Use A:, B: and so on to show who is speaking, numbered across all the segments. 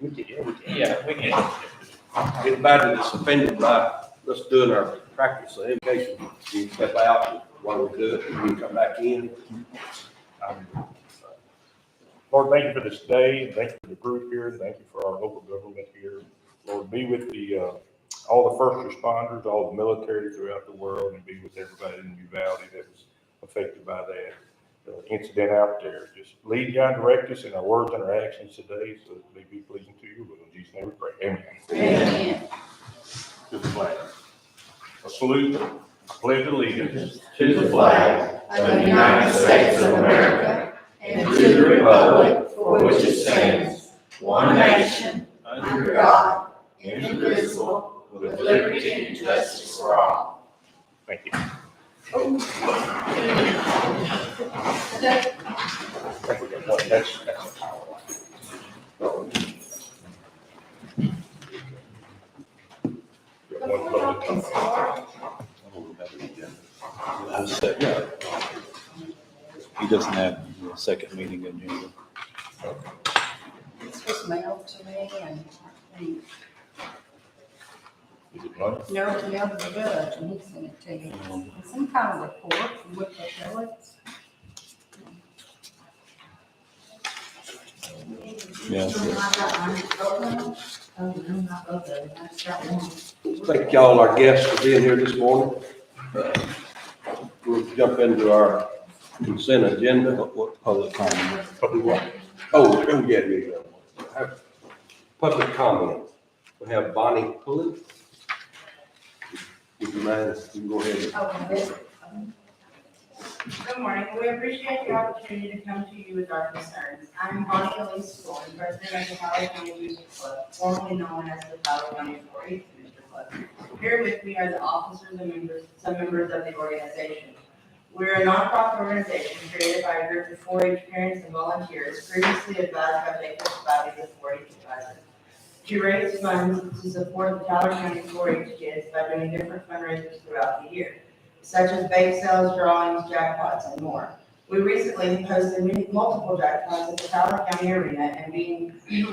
A: mitigation.
B: Yeah, we can.
A: Anybody that's offended by us doing our practice of mitigation, you step out while we do it, and you come back in.
C: Lord, thank you for this day, and thank you for the group here, and thank you for our local government here. Lord, be with all the first responders, all the military throughout the world, and be with everybody in New Valley that was affected by that incident out there. Just lead, guide, and direct us in our words and our actions today, so that we be pleasing to you. In Jesus' name we pray. Amen.
D: Amen.
C: To the flag. A salute, pledge allegiance
D: To the flag of the United States of America and to the republic for which it stands, one nation, under God, indivisible, with liberty and justice for all.
C: Thank you. I think we got one. That's a power line. We got one public comment.
E: He doesn't have the second meeting agenda.
D: This was mailed to me and I think,
C: Is it money?
D: no, it's mailed to the judge and he sent it to you. It's some kind of report with the billets.
E: Yeah.
D: Oh, no, not both of them. I just got one.
A: Thank y'all, our guests, for being here this morning. We'll jump into our consent agenda.
E: What public comment?
C: Public what?
A: Yeah. Have public comment. We have Bonnie Pullen. Would you mind, you can go ahead.
D: Oh, this.
F: Good morning. We appreciate the opportunity to come to you with our concerns. I'm Bonnie Elise Thorne, president of the Tyler County Booster Club, formerly known as the Tyler County 4-H Booster Club. Here with me are the officers and members, some members of the organization. We're a nonprofit organization created by a group of 4-H parents and volunteers previously advised by Jacob Spivey, the 4-H advisor, to raise funds to support the Tyler County 4-H kids by doing different fundraisers throughout the year, such as bake sales, drawings, jackpots, and more. We recently hosted multiple jackpots at the Tyler County Arena, and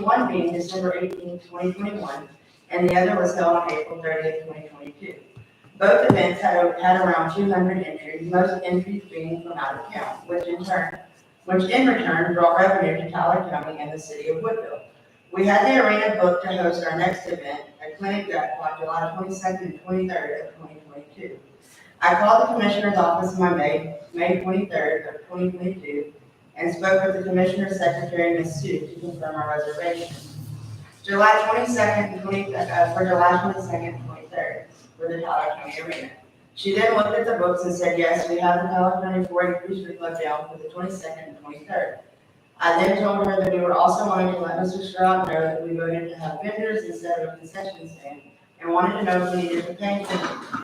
F: one being December 18, 2021, and the other was held on April 30, 2022. Both events had around 200 entries, most entries being from out of town, which in return brought revenue to Tyler County and the city of Woodville. We had the arena booked to host our next event, a clinic jackpot, July 22nd and 23rd of 2022. I called the commissioner's office Monday, May 23rd of 2022, and spoke with the commissioner's secretary, Ms. Sue, to confirm our reservation. July 22nd and 23rd for the Tyler County Arena. She then looked at the books and said, yes, we have the Tyler County 4-H Booster Club down for the 22nd and 23rd. I then told her that we were also wanting to let Mr. Stroud know that we voted to have vendors instead of a concession stand, and wanted to know if we needed to pay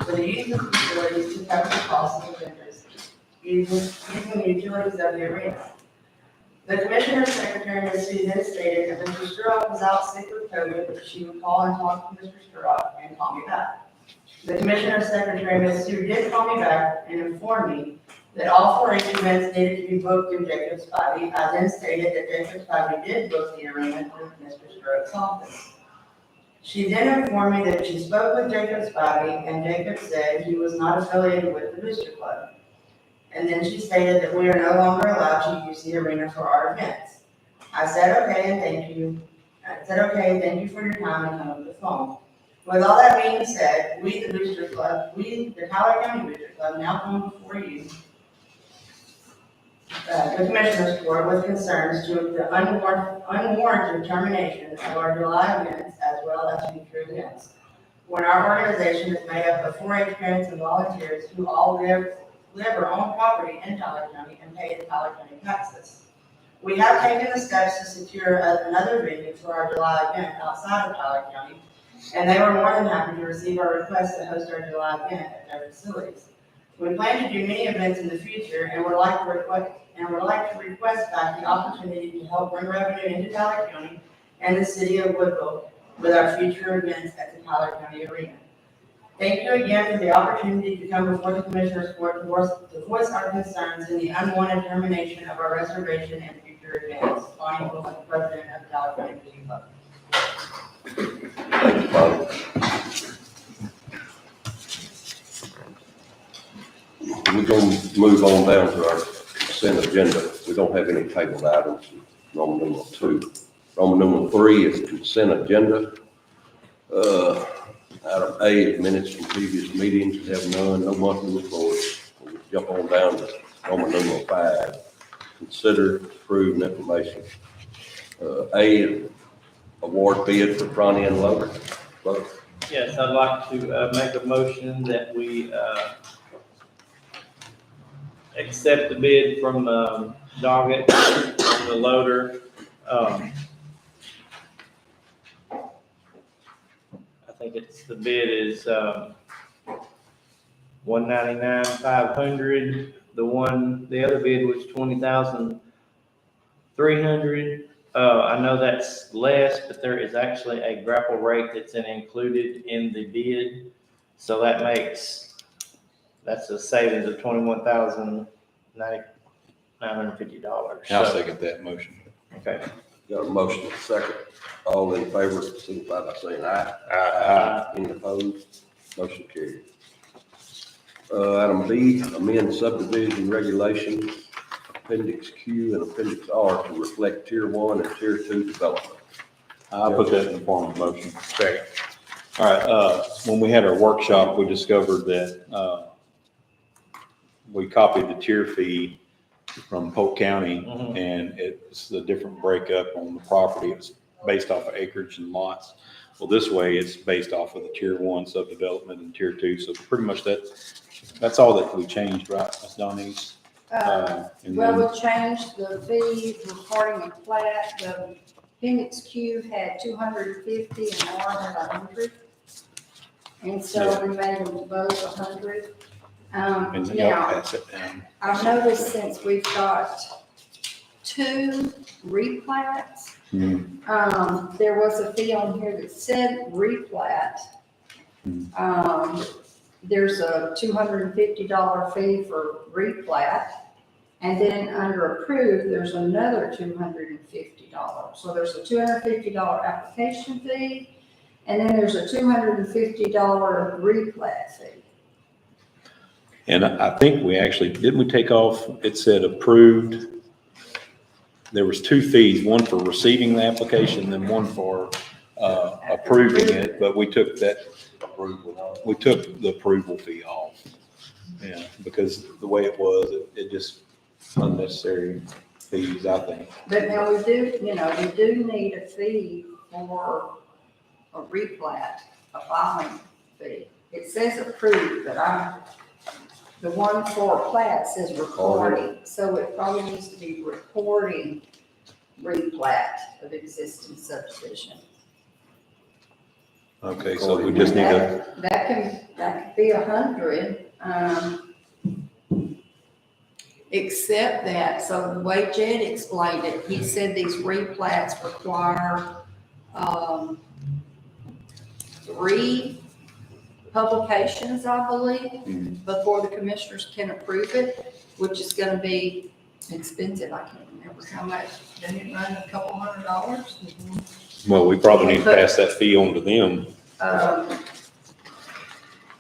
F: for the use of facilities to cover the cost of the vendors using the utilities of the arena. The commissioner's secretary, Ms. Sue, then stated that Mr. Stroud was out sick with COVID, but she would call and talk to Mr. Stroud and call me back. The commissioner's secretary, Ms. Sue, did call me back and informed me that all 4-H events needed to be booked through Jacob Spivey. I then stated that Jacob Spivey did book the arena through Mr. Stroud's office. She then informed me that she spoke with Jacob Spivey, and Jacob said he was not affiliated with the Booster Club. And then she stated that we are no longer allowed to use the arena for our events. I said, okay, and thank you. I said, okay, thank you for your time, and hung up the phone. With all that being said, we, the Booster Club, the Tyler County Booster Club, now come before you, the Commissioner's Court, with concerns to the unwarranted termination of our July events as well as future events. When our organization is made up of 4-H parents and volunteers who all live or own property in Tyler County and pay the Tyler County taxes. We have taken the steps to secure another venue for our July event outside of Tyler County, and they were more than happy to receive our request to host our July event at their facilities. We plan to do many events in the future and would like to request back the opportunity to help bring revenue into Tyler County and the city of Woodville with our future events at the Tyler County Arena. Thank you again for the opportunity to come before the Commissioner's Court to voice our concerns in the unwanted termination of our reservation and future your events. Bonnie Wilson, President of Dollar County City Club.
A: Thank you, Bob. We're gonna move on down to our consent agenda. We don't have any tabled items. Roman numeral 2. Roman numeral 3 is consent agenda. Item A is minutes from previous meetings. We have none, no monthly reports. We'll jump on down to Roman numeral 5. Consider, approve, and information. A is award bid for front end loader.
B: Yes, I'd like to make a motion that we accept the bid from Doggett on the loader. I think the bid is $199,500. The other bid was $20,300. I know that's less, but there is actually a grapple rate that's included in the bid. So that's a savings of $21,950.
E: I'll second that motion.
B: Okay.
A: Got a motion and a second. All in favor, signify by saying aye. Any opposed? Motion carried. Item B, amend subdivision regulations, Appendix Q and Appendix R to reflect Tier 1 and Tier 2 development.
E: I'll put that in the form of motion. Second. All right, when we had our workshop, we discovered that, we copied the tier fee from Polk County,
B: Mhm.
E: and it's a different breakup on the property. It was based off of acreage and lots. Well, this way, it's based off of the Tier 1 subdevelopment and Tier 2, so pretty much that's all that we changed, right, Ms. Donnie? And
D: Well,
E: then-
D: we changed the fee recording and plat. The appendix Q had 250 and R had 100. And so we made them both 100.
E: And then y'all
D: Now,
E: pass it down.
D: I've noticed since we've got 2 replats, there was a fee on here that said replat. There's a $250 fee for replat. And then under approved, there's another $250. So there's a $250 application fee, and then there's a $250 replat fee.
E: And I think we actually, didn't we take off, it said approved? There was 2 fees, one for receiving the application and one for approving it, but we took the approval fee off. Yeah, because the way it was, it just unnecessary fees, I think.
D: But now we do need a fee for a replat, a filing fee. It says approved, but the one for plat says recording, so it probably needs to be recording replat of existing subdivision.
E: Okay, so we just need to,
D: That could be 100, except that, so the way Jed explained it, he said these replats require, 3 publications, I believe, before the commissioners can approve it, which is gonna be expensive. I can't remember how much. Didn't it run a couple $100?
E: well, we probably need to pass that fee on to them.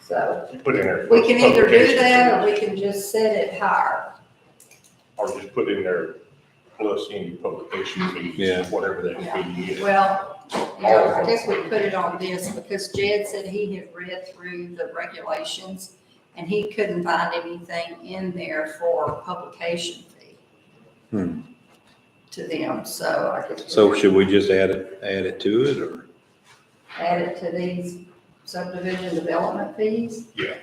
D: So
C: Put in there.
D: we can either do that or we can just set it higher.
C: Or just put in there plus any publication fees,
E: Yeah.
C: whatever that fee is.
D: Well, yeah, I guess we put it on this because Jed said he had read through the regulations and he couldn't find anything in there for publication fee to them, so I guess.
E: So should we just add it to it, or?
D: Add it to these subdivision development fees?
C: Yeah.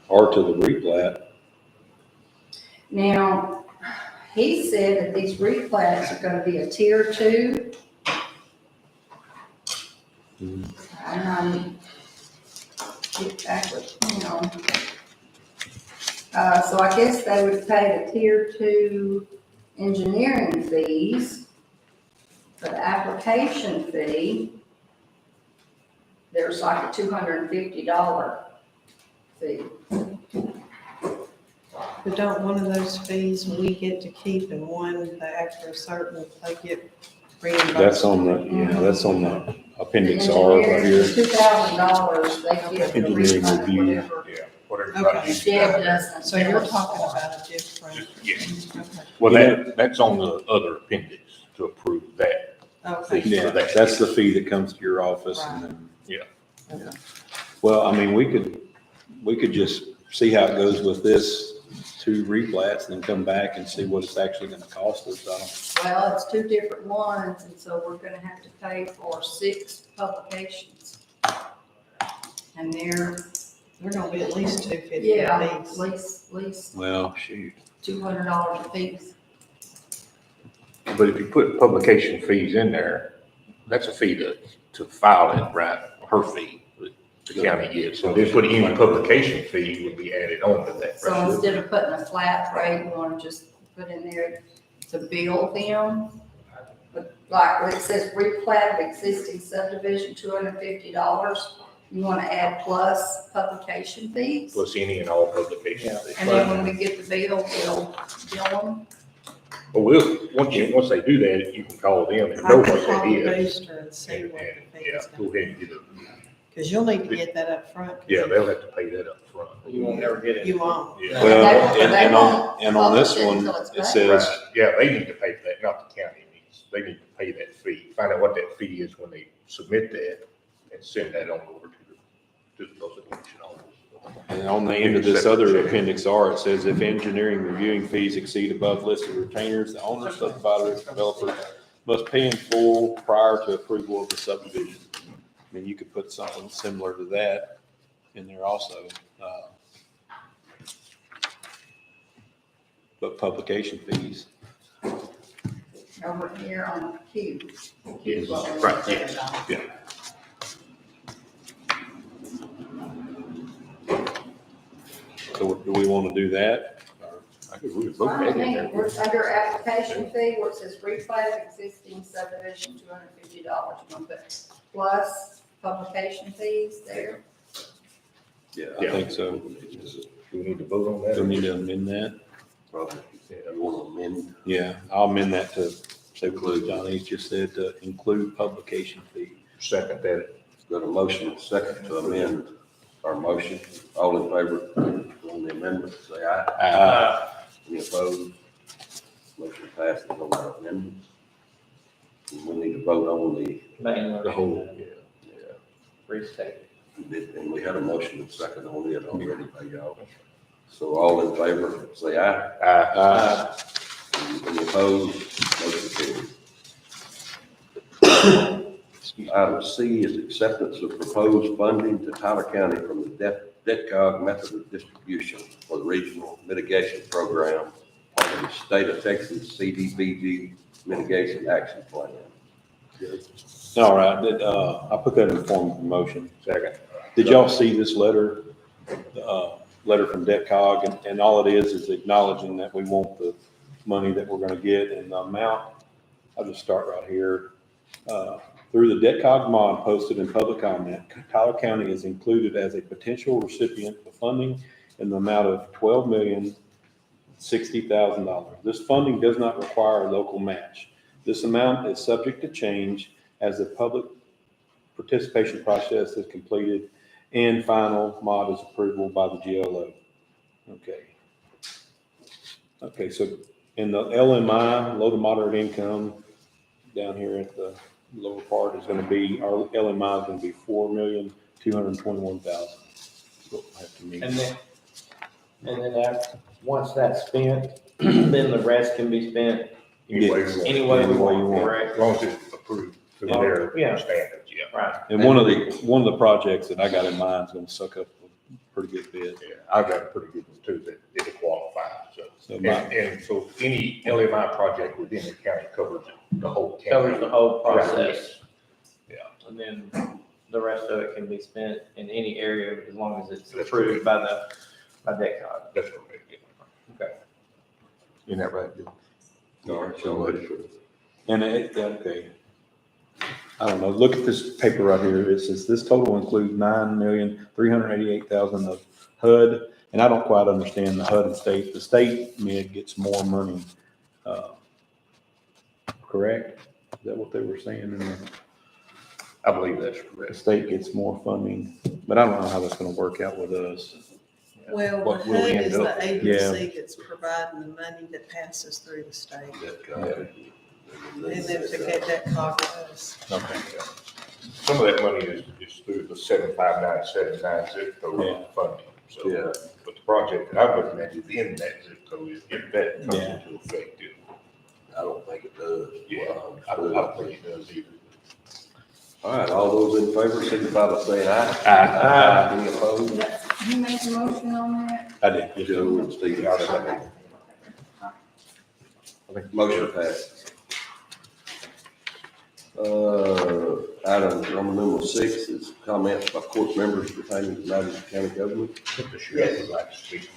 E: Or to the replat?
D: Now, he said that these replats are gonna be a tier 2. And get back with, so I guess they would pay the tier 2 engineering fees. For the application fee, there's like a $250 fee. But don't one of those fees we get to keep and one that after a certain, they get reimbursed?
E: That's on the appendix R right here.
F: $2,000, they get the
E: Engineering
F: refund,
E: review.
F: whatever.
C: Yeah, whatever.
D: Okay.
F: Deb doesn't.
D: So you're talking about a different,
C: Yeah,
D: okay,
C: well, that's on the other appendix to approve that.
D: okay.
E: Yeah, that's the fee that comes to your office and then.
C: Yeah.
E: Well, I mean, we could just see how it goes with this 2 replats and then come back and see what it's actually gonna cost us.
F: Well, it's 2 different ones, and so we're gonna have to pay for 6 publications. And they're,
D: They're gonna be at least $250
F: yeah,
D: a
F: at
D: piece.
F: least
E: Well, shoot.
F: $200 a piece.
C: But if you put publication fees in there, that's a fee to file it, right? Her fee, that the county gets. So if put any publication fee would be added on to that.
F: So instead of putting a flat rate, you wanna just put in there to bill them. But like where it says replat of existing subdivision, $250, you wanna add plus publication fees.
C: Plus any and all publication fees.
F: And then when we get the bill, we'll bill them.
C: Well, once they do that, you can call them and
D: I
C: know
D: can
C: what
D: call
C: that
D: the
C: is.
D: booster and see
C: And,
D: what the fee
C: yeah,
D: is
C: go
D: gonna be.
C: ahead and get it.
D: Cause you'll need to get that up front. 'cause
C: Yeah, they'll have to pay that up front.
B: You won't ever get it.
D: You won't.
C: Yeah.
E: Well,
F: They
E: and on this
F: publish it
E: one,
F: until it's
E: it
F: back.
E: says,
C: Right. Yeah, they need to pay for that, not the county needs. They need to pay that fee. Find out what that fee is when they submit that and send that on over to the publication office.
E: and on the end of this other appendix R, it says if engineering reviewing fees exceed above listed retainers, the owner, subdivider, developer must pay in full prior to approval of the subdivision. I mean, you could put something similar to that in there also. But publication fees.
F: Over here on Q.
C: Right, yes, yeah.
E: So do we want to do that?
C: I could really vote that in there.
F: We're under application fee where it says replat of existing subdivision, $250. We're gonna put plus publication fees there.
A: Yeah,
E: I think so.
C: Do we need to vote on that?
E: Do we need to amend that?
A: probably, you want to amend,
E: Yeah, I'll amend that to say what John East just said, to include publication fee.
C: Second that.
A: got a motion and second to amend our motion. All in favor on the amendment, say aye. Any opposed? Motion passes on that amendment. And we need to vote on the,
C: The whole,
B: Restate.
A: and we had a motion and second on it already by y'all. So all in favor, say aye. Any opposed? Motion carries. Item C is acceptance of proposed funding to Tyler County from the DETCOG method of distribution for the Regional Mitigation Program under the State of Texas Cdbg Mitigation Action Plan.
E: All right, I put that in the form of a motion.
C: Second.
E: Did y'all see this letter, letter from DETCOG, and all it is acknowledging that we want the money that we're gonna get and the amount. I'll just start right here. Through the DETCOG mod posted in public comment, Tyler County is included as a potential recipient of funding in the amount of $12,060,000. This funding does not require a local match. This amount is subject to change as the public participation process is completed and final mod is approval by the GLO. Okay, so in the LMI, low to moderate income, down here at the lower part is gonna be, our LMI is gonna be $4,221,000. So we'll have to meet.
B: And then after, once that's spent, then the rest can be spent
C: Anyway,
B: any way we
E: Any way you
B: want,
E: want.
B: correct?
C: as long as it's approved to their
B: Yeah.
C: standards, yeah.
B: Right.
E: And one of the projects that I got in mind is gonna suck up a pretty good bit.
C: Yeah, I've got a pretty good one too, that it'll qualify, so.
E: So
C: And so any LMI project within the county covers the whole county.
B: Covers the whole
C: Right,
B: process.
C: yes.
B: And then the rest of it can be spent in any area as long as it's
C: That's
B: approved by DETCOG.
C: That's correct.
B: Okay.
C: Isn't that right, Bill?
A: All right, so ready for
E: And okay. I don't know, look at this paper right here. It says this total includes $9,388,000 of HUD And I don't quite understand the HUD and state. The state mid gets more money, correct? Is that what they were saying in there?
A: I believe that's
E: The
A: correct.
E: state gets more funding, but I don't know how that's gonna work out with us.
D: Well,
A: What
D: the
A: will we
D: HUD
A: end
D: is
A: up
D: the
A: with?
D: agency that's providing the money that passes through the state.
A: That kind
D: And then to get that copy to us.
E: Okay.
C: Some of that money is through the 75979 zip code
E: Yeah.
C: funding. So,
A: Yeah.
C: but the project that I'm looking at is in that zip code, if that comes
E: Yeah.
C: into effect.
A: I don't think it does.
C: Yeah,
A: Well,
C: I don't think it does either.
A: All right, all those in favor, signify by saying aye.
E: Aye.
A: Any opposed?
F: You make a motion on that?
E: I did. Yes,
A: Joe
E: sir.
A: and Steve, I second. Motion passed. Item number 6 is comments by court members pertaining to matters of county government.
C: Mr. Sheriff would like to speak.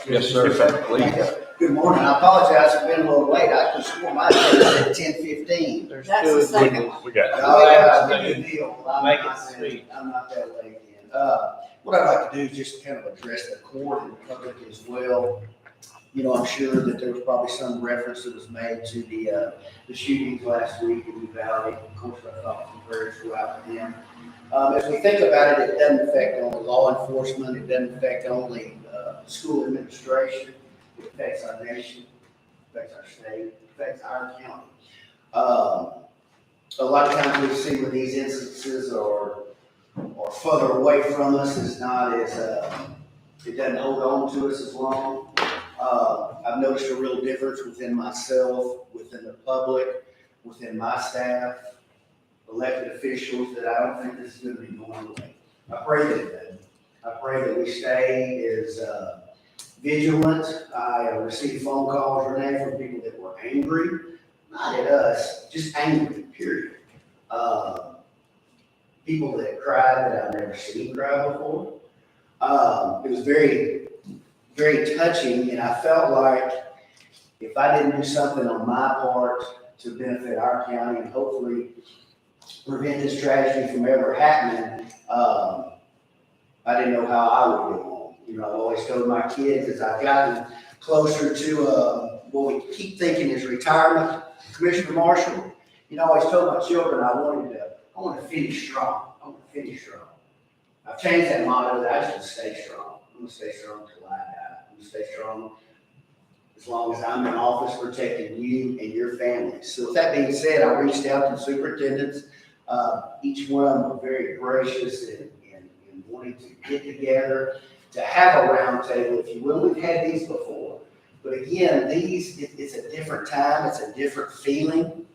A: Yes, sir. Please.
G: Good morning, I apologize for being a little late, I could swore my time was at 10:15.
B: There's
F: That's
B: two
F: the second
B: of
C: We got.
G: Oh, yeah, that's a good deal.
B: Make it sweet.
G: I'm not that late then. What I'd like to do is just kind of address the court and the public as well. You know, I'm sure that there was probably some reference that was made to the shootings last week in the valley. Of course, I thought some prayers go out to them. As we think about it, it doesn't affect only law enforcement, it doesn't affect only school administration, it affects our nation, it affects our state, it affects our county. A lot of times we see when these instances are further away from us, it's not as, it doesn't hold on to us as long. I've noticed a real difference within myself, within the public, within my staff, elected officials, that I don't think this is going to be going away. I pray that it doesn't. I pray that we stay as vigilant. I received phone calls, Renee, from people that were angry, not at us, just angry, period. People that cried that I've never seen cry before. It was very, very touching, and I felt like if I didn't do something on my part to benefit our county and hopefully prevent this tragedy from ever happening, I didn't know how I would go on. You know, I've always told my kids as I've gotten closer to what we keep thinking is retirement, Commissioner Marshall, you know, I always told my children I want to finish strong. I want to finish strong. I've changed that motto that I just want to stay strong. I'm going to stay strong until I die. I'm going to stay strong as long as I'm in office protecting you and your family. So with that being said, I reached out to the superintendents. Each one of them were very gracious in wanting to get together, to have a round table, if you will. We've had these before. But again, it's a different time. It's a different feeling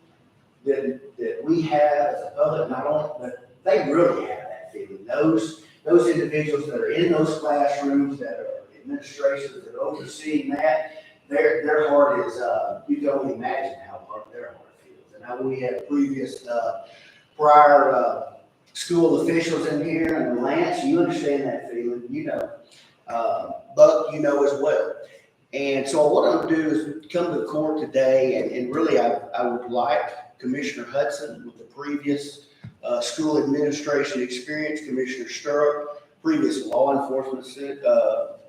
G: that we have as a public, not only, but they really have that feeling. Those individuals that are in those classrooms, that are administrators that are overseeing that, their heart is, you can only imagine how hard their heart feels. And how we have previous, prior school officials in here, and Lance, you understand that feeling, you know. Buck, you know as well. And so what I'm gonna do is come to the court today, and really I would like Commissioner Hudson with the previous school administration experience, Commissioner Stirrup, previous law enforcement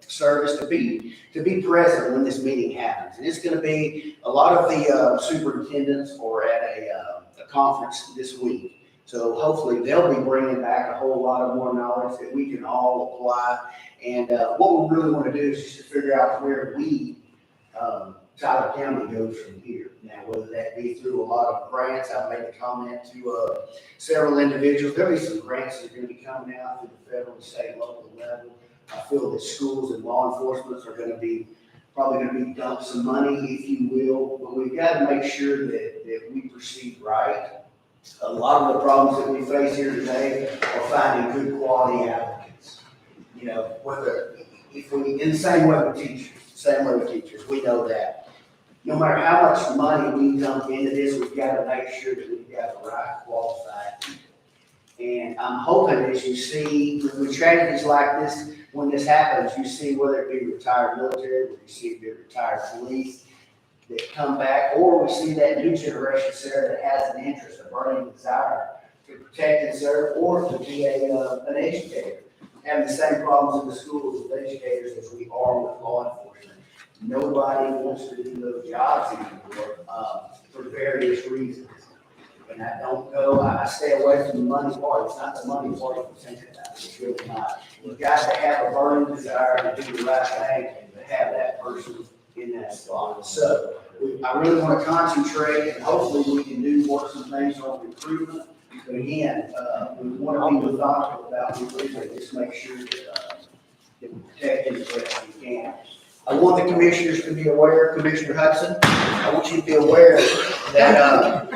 G: service, to be present when this meeting happens. And it's going to be a lot of the superintendents are at a conference this week. So hopefully they'll be bringing back a whole lot of more knowledge that we can all apply. And what we really want to do is just to figure out where we, Tyler County, goes from here. Now, whether that be through a lot of grants, I've made a comment to several individuals. There'll be some grants that are going to be coming out through the federal, state, local level. I feel that schools and law enforcement are going to be probably going to be dumped some money, if you will. But we've got to make sure that we proceed right. A lot of the problems that we face here today are finding good quality applicants. You know, in the same way with teachers, we know that. No matter how much money we dump into this, we've got to make sure that we've got the right qualified people. And I'm hoping as you see, with tragedies like this, when this happens, you see whether it be retired military, whether you see it be retired police that come back, or we see that new generation, Sarah, that has an interest, a burning desire to protect and serve, or to be an educator. having the same problems in the schools with educators as we are with law enforcement. Nobody wants to do those jobs anymore, for various reasons. And I don't go, I stay away from the money part. It's not the money part I'm thinking about. It's really not. You've got to have a burning desire to do the right thing and to have that person in that spot. So I really want to concentrate and hopefully we can work some things on recruitment. But again, we want to be methodical about recruitment, just make sure that we protect it as best as we can. I want the commissioners to be aware, Commissioner Hudson, I want you to be aware that,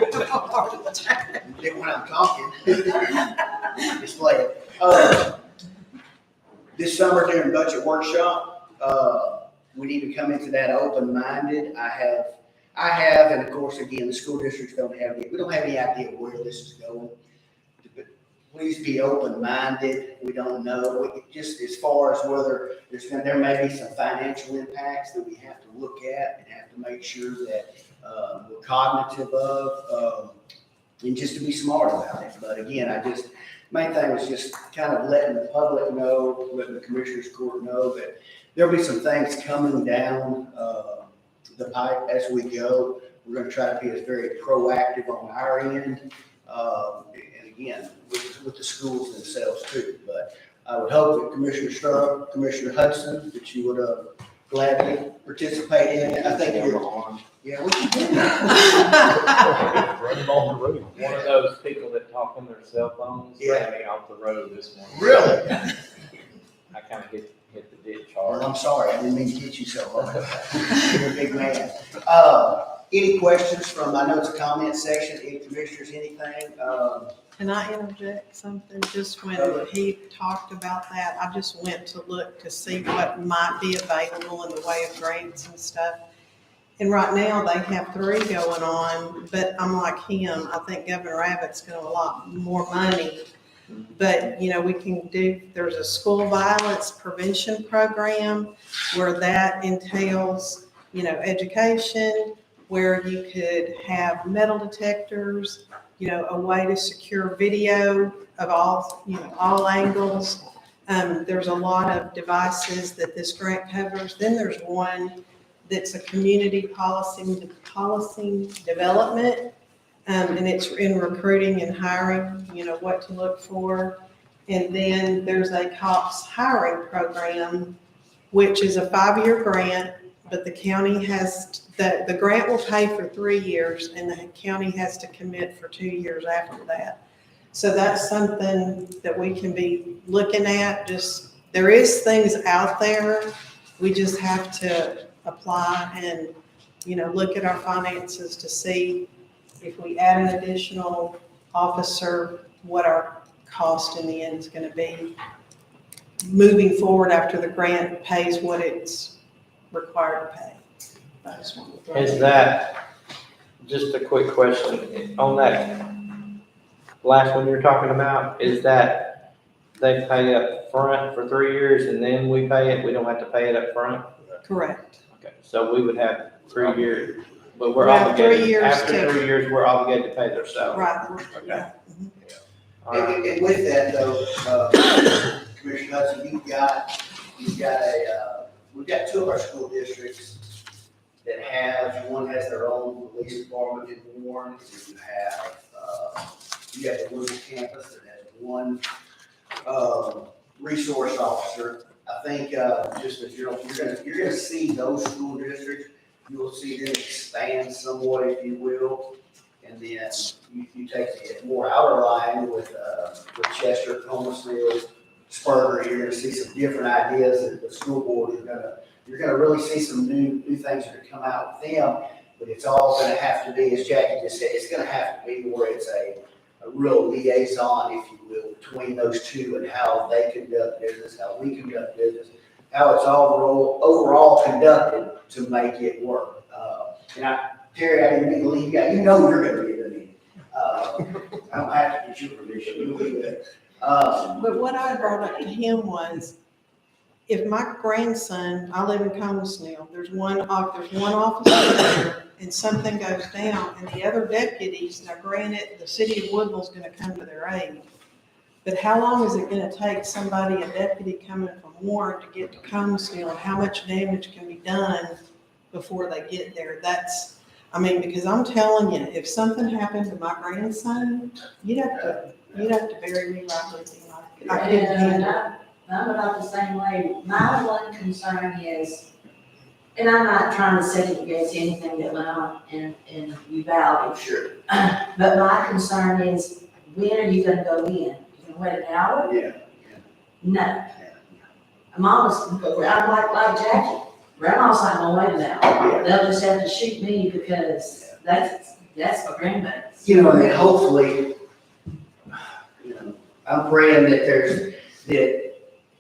G: when I'm talking, display it. This summer during budget workshop, we need to come into that open-minded. I have, and of course, again, the school districts we don't have any idea where this is going. But please be open-minded. We don't know. Just as far as whether there may be some financial impacts that we have to look at and have to make sure that we're cognitive of, and just to be smart about it. But again, main thing was just kind of letting the public know, letting the Commissioners Court know that there'll be some things coming down the pipe as we go. We're going to try to be very proactive on our end, and again, with the schools themselves too. But I would hope that Commissioner Sturrow, Commissioner Hudson, that you would gladly participate in it. I think yeah, we can do that.
C: Running off the road.
B: One of those people that talk on their cell phones
G: Yeah.
B: ran me off the road this morning.
G: Really?
B: I kind of hit the ditch hard.
G: Well, I'm sorry, I didn't mean to hit you so hard. You're a big man. Any questions from, I know it's a comment section, any commissioners, anything?
D: Can I interject something? Just when he talked about that, I just went to look to see what might be available in the way of grants and stuff. And right now, they have 3 going on, but I'm like him, I think Governor Abbott's got a lot more money. But, we can there's a school violence prevention program where that entails, education, where you could have metal detectors, a way to secure video of all angles. There's a lot of devices that this grant covers. Then there's one that's a community policy development, and it's in recruiting and hiring, what to look for. And then there's a COPS hiring program, which is a 5-year grant, but the county has, the grant will pay for 3 years, and the county has to commit for 2 years after that. So that's something that we can be looking at. There is things out there. We just have to apply and, look at our finances to see if we add an additional officer, what our cost in the end is going to be moving forward after the grant pays what it's required to pay. I just wanted to throw
B: Is
D: that
B: that, just a quick question, on that last one you're talking about, is that they pay up front for 3 years and then we pay it? We don't have to pay it up front?
D: correct.
B: Okay, so we would have 3 years, but we're
D: We have 3
B: obligated,
D: years
B: after
D: to-
B: 3 years, we're obligated to pay their salary.
D: Right.
B: Okay.
D: Yeah. Mhm.
B: All right.
G: And with that though, Commissioner Hudson, we've got 2 of our school districts that one has their own police department in Warren, and you have the Lewis campus that has one, resource officer. I think, just as you're gonna see those school districts, you will see them expand somewhat, if you will. And then you take the more outer line with Chester, Thomasville, Spurger, you're gonna see some different ideas that the school board you're gonna really see some new things that come out with them. But it's all gonna have to be, as Jackie just said, it's gonna have to be where it's a real liaison, if you will, between those two and how they conduct business, how we conduct business, how it's all overall conducted to make it work. Terry, I didn't mean to leave you out. You're gonna be in the meeting. I don't have to get your permission. You'll be there.
D: But what I brought up to him was, if my grandson, I live in Comus now, there's one officer there, and something goes down, and the other deputies, now granted, the city of Woodville's gonna come to their aid, But how long is it gonna take somebody, a deputy coming from Warren to get to Conesville, and how much damage can be done before they get there? I mean, because I'm telling you, if something happened to my grandson, you'd have to bury me right with him. I couldn't handle it.
H: I'm about the same way. My one concern is, and I'm not trying to second guess anything that went on in Uvalde. Sure. But my concern is, when are you gonna go in? You gonna wait an hour?
G: Yeah.
H: No. I'm honest, I'm like Jackie. Grandma's not gonna wait an hour. They'll just have to shoot me because that's my grandmother.
G: You know, and hopefully, you know, I'm praying that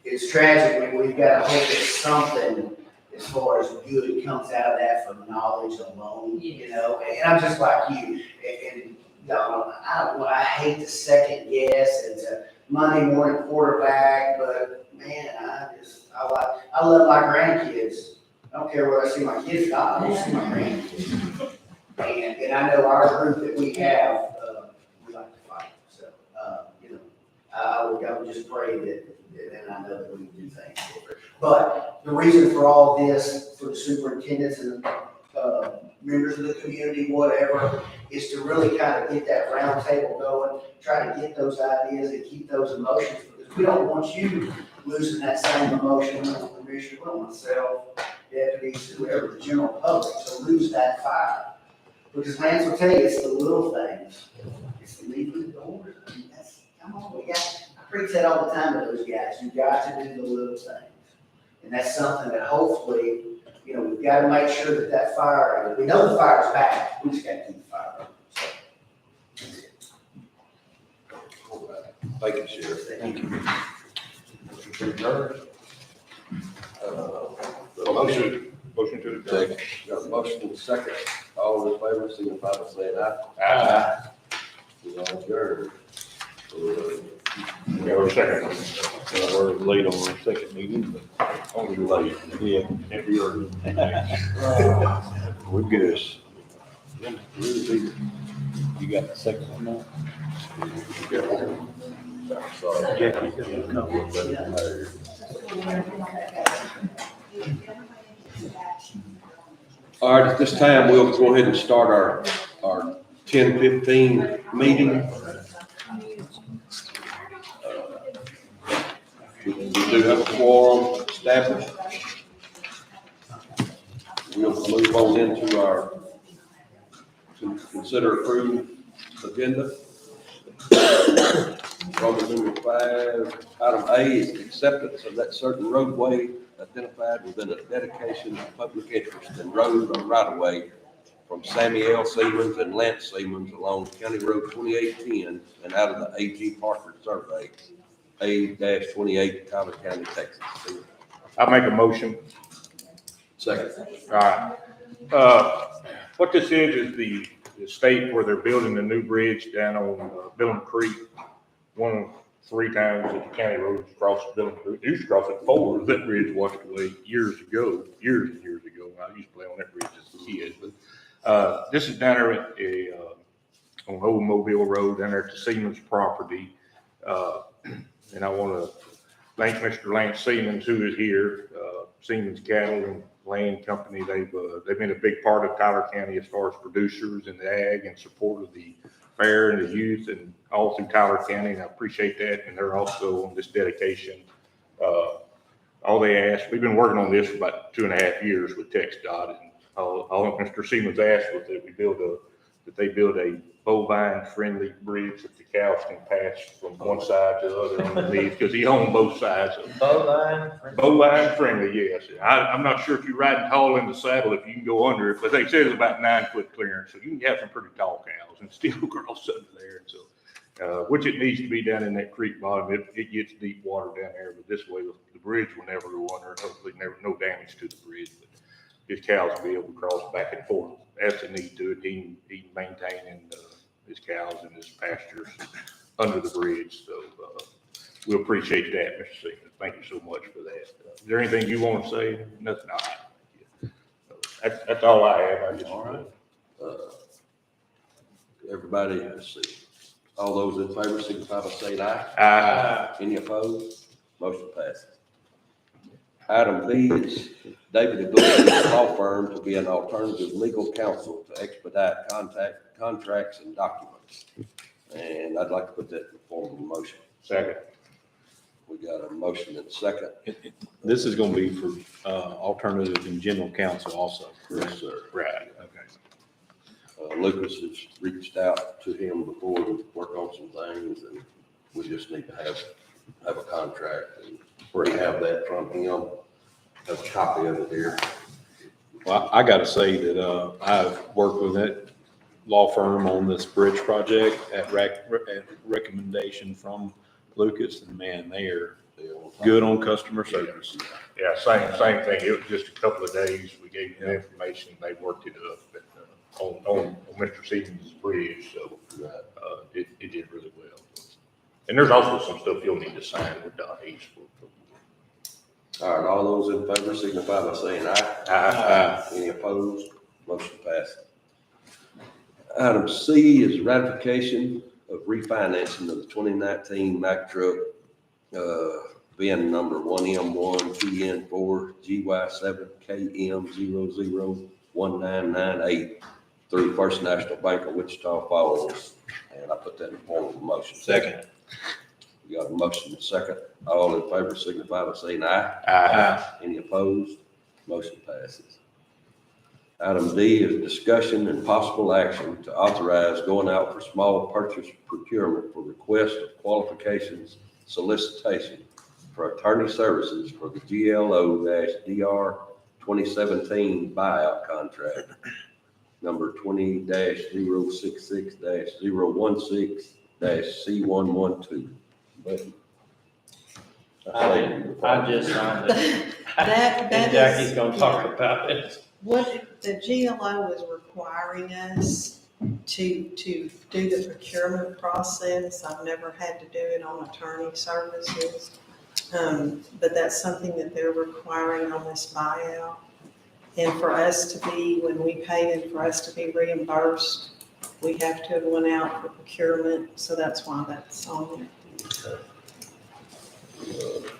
G: it's tragic, but we've got to hope that something as far as good comes out of that from knowledge alone, you know? And I'm just like you, and Donald, I hate to second guess and to Monday morning quarterback, but man, I love my grandkids. I don't care what I see my kids got, I don't see my grandkids. And I know our group that we have, we like to fight, so, you know, I would just pray that, and I know that we do things different. But the reason for all this, for the superintendents and members of the community, whatever, is to really kind of get that round table going, try to get those ideas and keep those emotions, because we don't want you losing that same emotion, Commissioner, myself, deputies, whoever, the general public, to lose that fire. Because Lance will tell you, it's the little things. It's the leaving the doors. I mean, come on, I preach that all the time to those guys. You've got to do the little things. And that's something that hopefully, you know, we've got to make sure that fire, we know the fire's back. We just got to keep the fire up. So.
A: Thank you, Sheriff.
G: Thank you.
C: Motion to adjourn.
A: Got a motion and a second. All in favor, signify by saying aye.
C: Aye.
A: We all adjourned.
C: We have a second.
E: We're late on our second meeting, but
C: Only late.
E: yeah,
C: Every early.
E: we're good. You got the second one now?
A: Sorry.
E: Jackie's gonna come with it.
A: All right, at this time, we'll go ahead and start our 10:15 meeting. We do have a quorum established. We'll move on into to consider approved agenda. Roman number 5, item A is acceptance of that certain roadway identified within a dedication of public interest and road or right of way from Sammy L. Siemens and Lance Siemens along County Road 2810 and out of the A.G. Parker Survey, A-28, Tyler County, Texas.
C: I make a motion.
A: Second.
C: All right. What this is the state where they're building a new bridge down on Billum Creek. 3 times that the county roads across Billum Creek. They used to cross it 4. That bridge washed away years and years ago. I used to play on that bridge as a kid. But this is down there on Old Mobile Road down there at the Siemens property. And I want to thank Mr. Lance Siemens, who is here, Siemens Cattle and Land Company. They've been a big part of Tyler County as far as producers and the ag and support of the fair and the youth and all through Tyler County, and I appreciate that. And they're also on this dedication. All they asked, we've been working on this for about 2.5 years with TxDOT, and all Mr. Siemens asked was that they build a bovine-friendly bridge that the cows can pass from one side to the other underneath, because he owned both sides of it. Bovine-friendly, yes. I'm not sure if you're riding tall in the saddle, if you can go under it, but they said it's about 9-foot clearance, so you can have some pretty tall cows and still cross under there. And so, which it needs to be down in that creek bottom. It gets deep water down there, but this way the bridge will never go under. Hopefully, no damage to the bridge. But his cows will be able to cross back and forth as they need to. He maintaining his cows and his pastures under the bridge. So we appreciate that, Mr. Siemens. Thank you so much for that. Is there anything you want to say? Nothing. That's all I have.
A: All right. Everybody, let's see. All those in favor signify by saying aye.
B: Aye.
A: Any opposed? Motion passes. Item B is David Iglesias Law Firm to be an alternative legal counsel to expedite contracts and documents. And I'd like to put that in the form of a motion.
C: Second.
A: We got a motion and a second.
E: This is gonna be for, alternative and general counsel also.
A: Yes, sir.
C: Right, okay.
A: Lucas has reached out to him before to work on some things, and we just need to have a contract. And we have that from him, a copy of it here.
E: Well, I gotta say that, I've worked with that law firm on this bridge project at recommendation from Lucas, and man, they are good on customer service.
C: Yeah, same thing. It was just a couple of days. We gave them the information. They worked it up on Mr. Stevens' bridge. So, it did really well. And there's also some stuff you'll need to sign with Donnie's.
A: All right, all those in favor signify by saying aye.
E: Aye.
A: Any opposed? Motion passes. Item C is ratification of refinancing of the 2019 Mack truck, VIN number 1M1GY7KM001998 through First National Bank of Wichita Falls. And I put that in the form of a motion.
E: Second.
A: We got a motion and a second. All in favor signify by saying aye.
E: Aye.
A: Any opposed? Motion passes. Item D is discussion and possible action to authorize going out for small purchase procurement for request of qualifications solicitation for attorney services for the GLO-DR 2017 buyout contract, number 20-066-016-C112.
B: I just signed it.
D: That
B: And Jackie's gonna talk about it.
D: What the GLO is requiring us to do the procurement process. I've never had to do it on attorney services. But that's something that they're requiring on this buyout. And for us to be, when we pay them, for us to be reimbursed, we have to have went out for procurement. So that's why that's on there.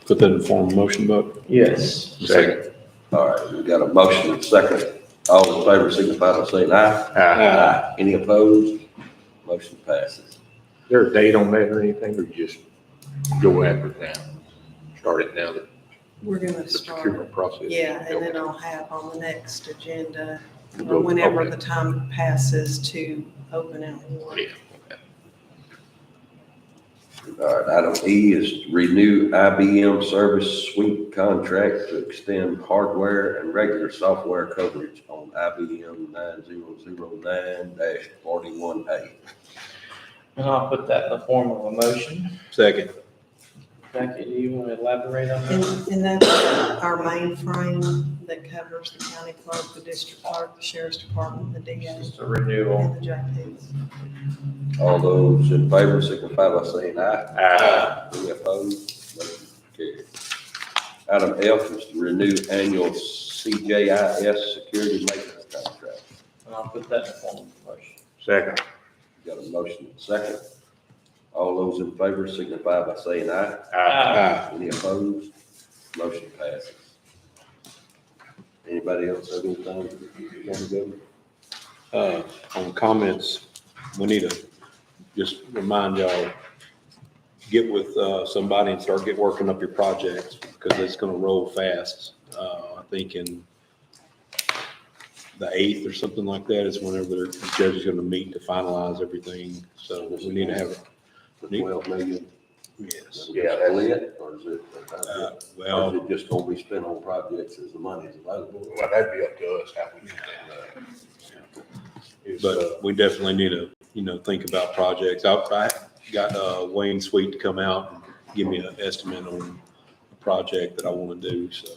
E: Put that in the form of motion, Buck.
B: Yes.
E: Second.
A: All right, we got a motion and a second. All in favor signify by saying aye.
E: Aye.
A: Any opposed? Motion passes.
C: Is there a date on that or anything, or you just go after it now? Start it now,
D: We're gonna
C: the
D: start.
C: procurement process?
D: Yeah, and then I'll have on the next agenda,
C: Go-
D: or whenever
C: okay.
D: the time passes to open out warrant.
C: Yeah, okay.
A: All right, item E is renew IBM service suite contract to extend hardware and regular software coverage on IBM 9009-41A.
B: And I'll put that in the form of a motion.
E: Second.
B: Jackie, do you want to elaborate on that?
D: And that's our mainframe that covers the county clerk, the district clerk, the sheriff's department, the DA,
B: Just a renewal.
D: and the JPs.
A: All those in favor signify by saying aye.
C: Aye.
A: Any opposed? Motion carried. Item F is to renew annual CJIS security maintenance contract.
B: And I'll put that in the form of a motion.
C: Second.
A: Got a motion and a second. All those in favor signify by saying aye.
E: Aye.
A: Any opposed? Motion passes. Anybody else have anything you want to go?
E: On comments, we need to just remind y'all, get with, somebody and start working up your projects, because it's gonna roll fast. I think in the 8th or something like that is whenever the judge is gonna meet to finalize everything. So we need to have,
A: The 12 million?
E: yes.
A: Yeah, that's it, or is it? Or
E: Well,
A: is it just gonna be spent on projects as the money is available?
C: Well, that'd be up to us how we do that. It's,
E: but we definitely need to, think about projects. I got Wayne Sweet to come out and give me an estimate on a project that I want to do. So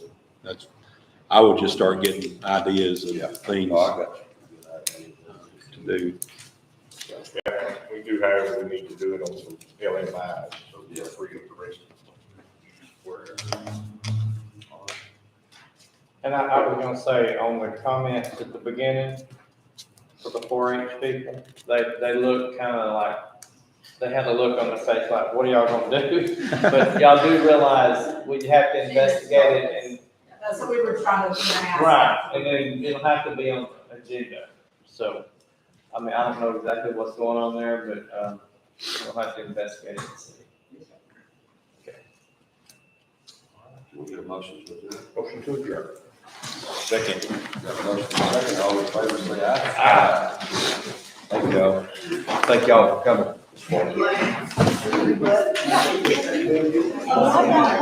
E: I would just start getting ideas of things
A: Oh, I got you.
E: to do.
C: yeah, we do have, we need to do it on some LMIs, so we'll free up the rest of them.
B: And I was gonna say, on the comments at the beginning, for the 4-H people, they look kind of like they had a look on their face like, what are y'all gonna do? But y'all do realize we have to investigate it and,
F: That's what we were trying to ask.
B: right, and then it'll have to be on the agenda. So, I mean, I don't know exactly what's going on there, but, we'll have to investigate it and see.
A: Can we get a motion to adjourn?
C: Motion to adjourn.
E: Second.
A: Got a motion, second, all in favor, say aye. Thank y'all. Thank y'all for coming this morning.
F: Oh,